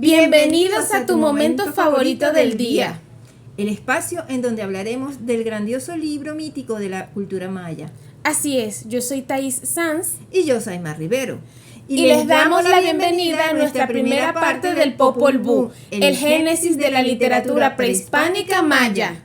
Bienvenidos a tu momento favorito del día. El espacio en donde hablaremos del grandioso libro mítico de la cultura maya. Así es, yo soy Thaís Sanz y yo soy Mar Rivero. Y les damos la bienvenida a nuestra primera parte del Popol Vuh, el génesis de la literatura prehispánica maya.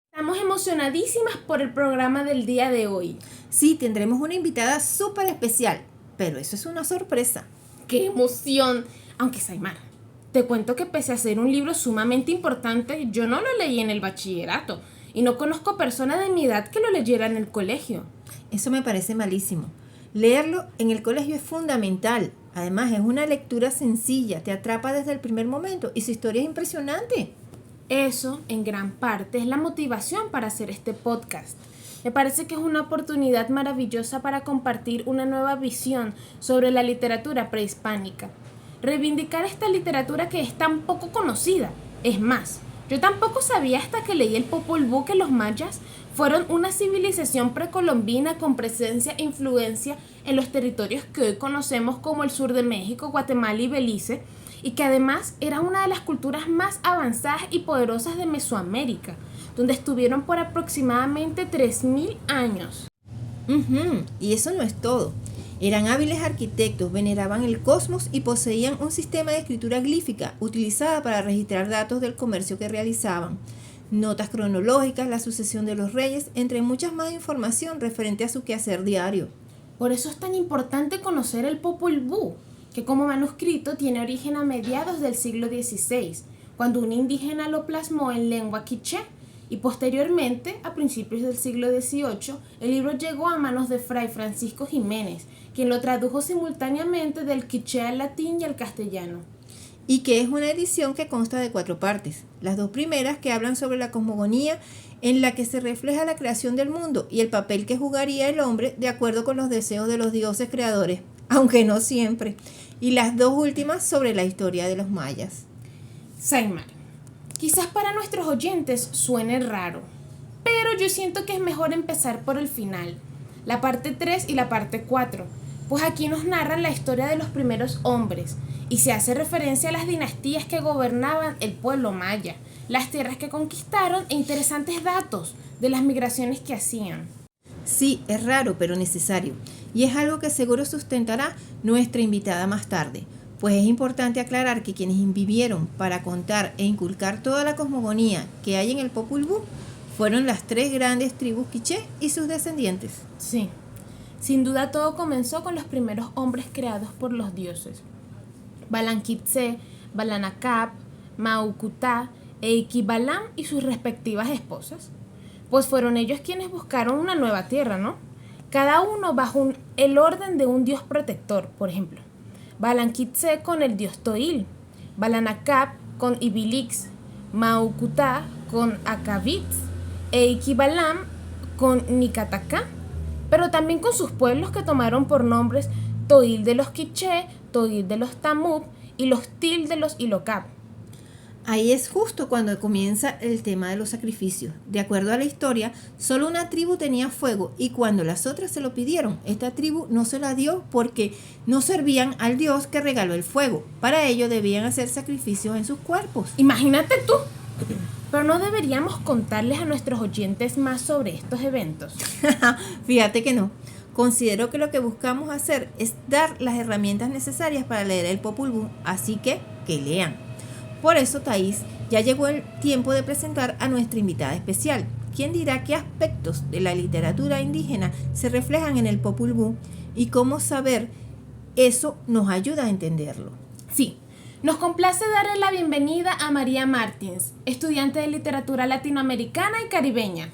Estamos emocionadísimas por el programa del día de hoy. Sí, tendremos una invitada súper especial, pero eso es una sorpresa. ¡Qué emoción! Aunque Saimar, te cuento que pese a ser un libro sumamente importante, yo no lo leí en el bachillerato y no conozco personas de mi edad que lo leyeran en el colegio. Eso me parece malísimo. Leerlo en el colegio es fundamental. Además, es una lectura sencilla, te atrapa desde el primer momento y su historia es impresionante. Eso, en gran parte, es la motivación para hacer este podcast. Me parece que es una oportunidad maravillosa para compartir una nueva visión sobre la literatura prehispánica. Reivindicar esta literatura que es tan poco conocida. Es más, yo tampoco sabía hasta que leí el Popol Vuh que los mayas fueron una civilización precolombina con presencia e influencia en los territorios que hoy conocemos como el sur de México, Guatemala y Belice, y que además era una de las culturas más avanzadas y poderosas de Mesoamérica, donde estuvieron por aproximadamente 3.000 años. Y eso no es todo. Eran hábiles arquitectos, veneraban el cosmos y poseían un sistema de escritura glífica utilizada para registrar datos del comercio que realizaban, notas cronológicas, la sucesión de los reyes, entre muchas más información referente a su quehacer diario. Por eso es tan importante conocer el Popol Vuh, que como manuscrito tiene origen a mediados del siglo XVI, cuando un indígena lo plasmó en lengua quiché, y posteriormente, a principios del siglo XVIII, el libro llegó a manos de Fray Francisco Jiménez, quien lo tradujo simultáneamente del quiché al latín y al castellano. Y que es una edición que consta de 4 partes. Las 2 primeras que hablan sobre la cosmogonía, en la que se refleja la creación del mundo y el papel que jugaría el hombre de acuerdo con los deseos de los dioses creadores, aunque no siempre. Y las 2 últimas sobre la historia de los mayas. Saimar, quizás para nuestros oyentes suene raro, pero yo siento que es mejor empezar por el final, la parte 3 y la parte 4, pues aquí nos narran la historia de los primeros hombres y se hace referencia a las dinastías que gobernaban el pueblo maya, las tierras que conquistaron e interesantes datos de las migraciones que hacían. Sí, es raro pero necesario, y es algo que seguro sustentará nuestra invitada más tarde, pues es importante aclarar que quienes vivieron para contar e inculcar toda la cosmogonía que hay en el Popol Vuh fueron las 3 grandes tribus quiché y sus descendientes. Sí, sin duda todo comenzó con los primeros hombres creados por los dioses. Balanquitze, Balanacap, Maucutá e Iquibalam y sus respectivas esposas. Pues fueron ellos quienes buscaron una nueva tierra, ¿no? Cada uno bajo el orden de un dios protector, por ejemplo. Balanquitze con el dios Toil, Balanacap con Ibilix, Maucutá con Acabitz e Iquibalam con Nicatacá, pero también con sus pueblos que tomaron por nombres Toil de los Quiché, Toil de los Tamub y los Til de los Ilocap. Ahí es justo cuando comienza el tema de los sacrificios. De acuerdo a la historia, solo una tribu tenía fuego y cuando las otras se lo pidieron, esta tribu no se la dio porque no servían al dios que regaló el fuego. Para ello debían hacer sacrificios en sus cuerpos. Imagínate tú. Pero no deberíamos contarles a nuestros oyentes más sobre estos eventos. Fíjate que no. Considero que lo que buscamos hacer es dar las herramientas necesarias para leer el Popol Vuh, así que lean. Por eso, Thaís, ya llegó el tiempo de presentar a nuestra invitada especial, quien dirá qué aspectos de la literatura indígena se reflejan en el Popol Vuh y cómo saber eso nos ayuda a entenderlo. Sí, nos complace darle la bienvenida a María Martins, estudiante de literatura latinoamericana y caribeña.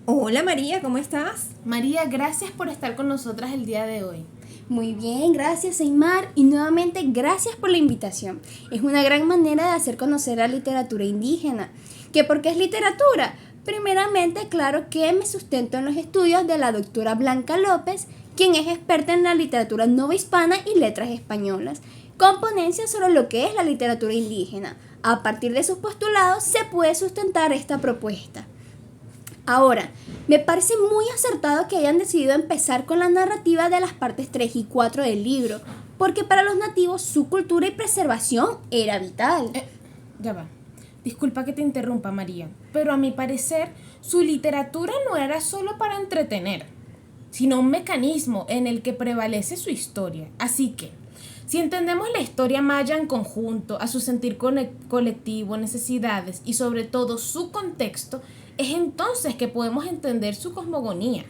Hola María, ¿cómo estás? María, gracias por estar con nosotras el día de hoy. Muy bien, gracias Aymar y nuevamente gracias por la invitación. Es una gran manera de hacer conocer la literatura indígena. ¿Qué por qué es literatura? Primeramente, claro que me sustento en los estudios de la doctora Blanca López, quien es experta en la literatura novohispana y letras españolas. con ponencias sobre lo que es la literatura indígena. A partir de sus postulados se puede sustentar esta propuesta. Ahora, me parece muy acertado que hayan decidido empezar con la narrativa de las partes 3 y 4 del libro, porque para los nativos su cultura y preservación era vital. Ya va. Disculpa que te interrumpa, María, pero a mi parecer su literatura no era solo para entretener, sino un mecanismo en el que prevalece su historia. Así que, si entendemos la historia maya en conjunto, a su sentir colectivo, necesidades y sobre todo su contexto, es entonces que podemos entender su cosmogonía.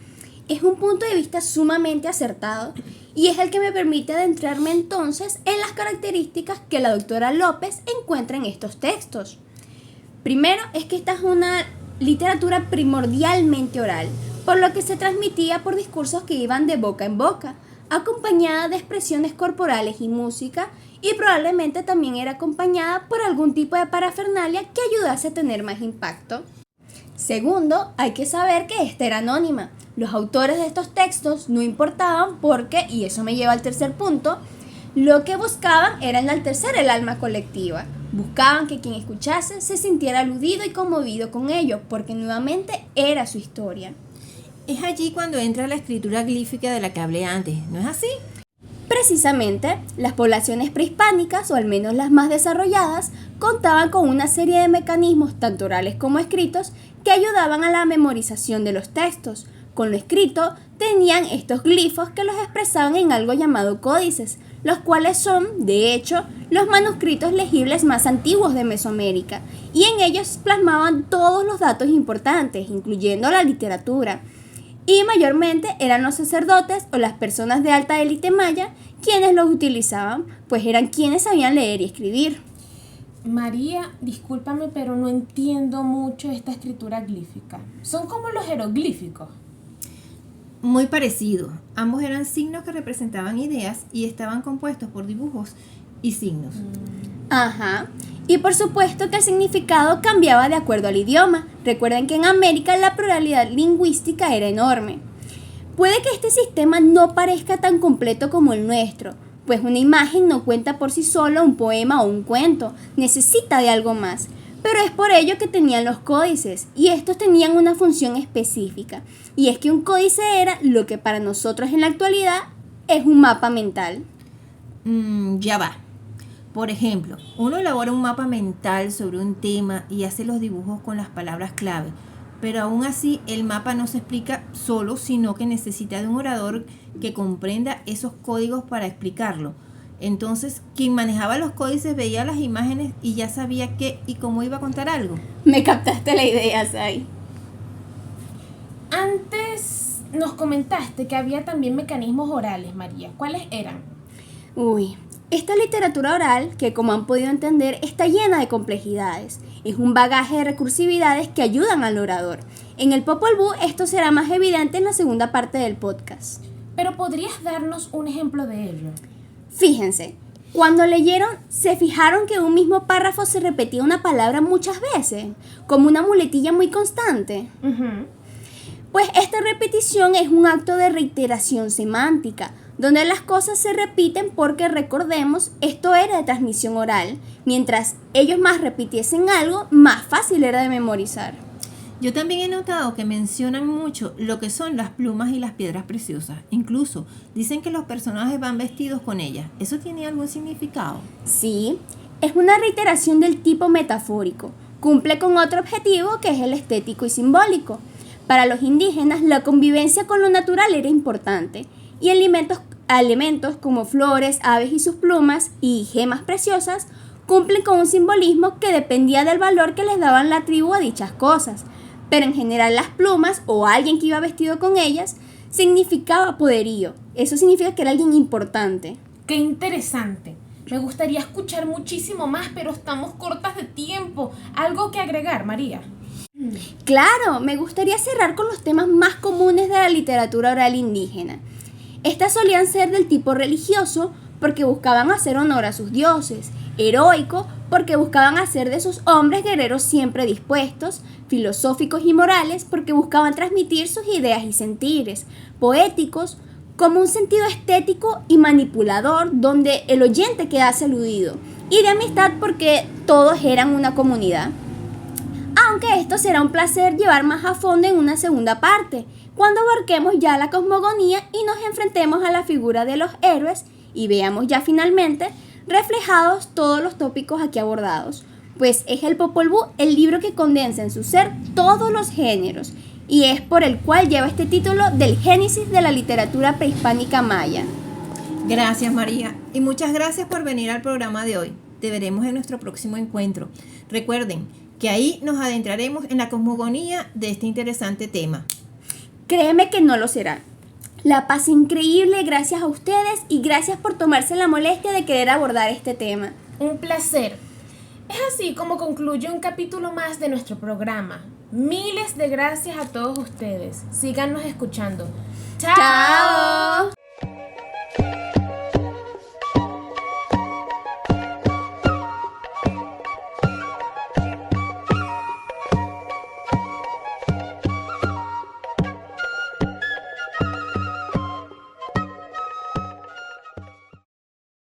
Es un punto de vista sumamente acertado y es el que me permite adentrarme entonces en las características que la doctora López encuentra en estos textos. Primero es que esta es una literatura primordialmente oral, por lo que se transmitía por discursos que iban de boca en boca, acompañada de expresiones corporales y música, y probablemente también era acompañada por algún tipo de parafernalia que ayudase a tener más impacto. Segundo, hay que saber que esta era anónima. Los autores de estos textos no importaban porque, y eso me lleva al tercer punto, lo que buscaban era enaltecer el alma colectiva. Buscaban que quien escuchase se sintiera aludido y conmovido con ello, porque nuevamente era su historia. Es allí cuando entra la escritura glífica de la que hablé antes, ¿no es así? Precisamente, las poblaciones prehispánicas, o al menos las más desarrolladas, contaban con una serie de mecanismos, tanto orales como escritos, que ayudaban a la memorización de los textos. Con lo escrito, tenían estos glifos que los expresaban en algo llamado códices, los cuales son, de hecho, los manuscritos legibles más antiguos de Mesoamérica, y en ellos plasmaban todos los datos importantes, incluyendo la literatura. Y mayormente eran los sacerdotes o las personas de alta élite maya quienes los utilizaban, pues eran quienes sabían leer y escribir. María, discúlpame, pero no entiendo mucho esta escritura glífica. Son como los jeroglíficos. Muy parecido. Ambos eran signos que representaban ideas y estaban compuestos por dibujos y signos. Ajá. Y por supuesto que el significado cambiaba de acuerdo al idioma. Recuerden que en América la pluralidad lingüística era enorme. Puede que este sistema no parezca tan completo como el nuestro, pues una imagen no cuenta por sí sola un poema o un cuento, necesita de algo más. Pero es por ello que tenían los códices, y estos tenían una función específica, y es que un códice era lo que para nosotros en la actualidad es un mapa mental. Ya va. Por ejemplo, uno elabora un mapa mental sobre un tema y hace los dibujos con las palabras clave, pero aún así el mapa no se explica solo, sino que necesita de un orador que comprenda esos códigos para explicarlo. Entonces, quien manejaba los códices veía las imágenes y ya sabía qué y cómo iba a contar algo. Me captaste la idea, Sai. Antes nos comentaste que había también mecanismos orales, María. ¿Cuáles eran? Esta literatura oral, que como han podido entender, está llena de complejidades. Es un bagaje de recursividades que ayudan al orador. En el Popol Vuh esto será más evidente en la segunda parte del podcast. Pero ¿podrías darnos un ejemplo de ello? Fíjense, cuando leyeron, ¿se fijaron que en un mismo párrafo se repetía una palabra muchas veces? Como una muletilla muy constante. Pues esta repetición es un acto de reiteración semántica, donde las cosas se repiten porque, recordemos, esto era de transmisión oral. Mientras ellos más repitiesen algo, más fácil era de memorizar. Yo también he notado que mencionan mucho lo que son las plumas y las piedras preciosas. Incluso dicen que los personajes van vestidos con ellas. ¿Eso tiene algún significado? Sí, es una reiteración del tipo metafórico. Cumple con otro objetivo que es el estético y simbólico. Para los indígenas, la convivencia con lo natural era importante. Y elementos como flores, aves y sus plumas y gemas preciosas cumplen con un simbolismo que dependía del valor que les daban la tribu a dichas cosas. Pero en general las plumas o alguien que iba vestido con ellas significaba poderío. Eso significa que era alguien importante. ¡Qué interesante! Me gustaría escuchar muchísimo más, pero estamos cortas de tiempo. ¿Algo que agregar, María? Claro, me gustaría cerrar con los temas más comunes de la literatura oral indígena. Estas solían ser del tipo religioso porque buscaban hacer honor a sus dioses, heroico porque buscaban hacer de sus hombres guerreros siempre dispuestos, filosóficos y morales porque buscaban transmitir sus ideas y sentires, poéticos como un sentido estético y manipulador donde el oyente queda aludido, y de amistad porque todos eran una comunidad. Aunque esto será un placer llevar más a fondo en una segunda parte, cuando abarquemos ya la cosmogonía y nos enfrentemos a la figura de los héroes y veamos ya finalmente reflejados todos los tópicos aquí abordados, pues es el Popol Vuh el libro que condensa en su ser todos los géneros y es por el cual lleva este título del Génesis de la literatura prehispánica maya. Gracias, María, y muchas gracias por venir al programa de hoy. Te veremos en nuestro próximo encuentro. Recuerden que ahí nos adentraremos en la cosmogonía de este interesante tema. Créeme que no lo será. La paz increíble gracias a ustedes y gracias por tomarse la molestia de querer abordar este tema. Un placer. Es así como concluye un capítulo más de nuestro programa. Miles de gracias a todos ustedes. Síganos escuchando. ¡Chao! ¡Chao!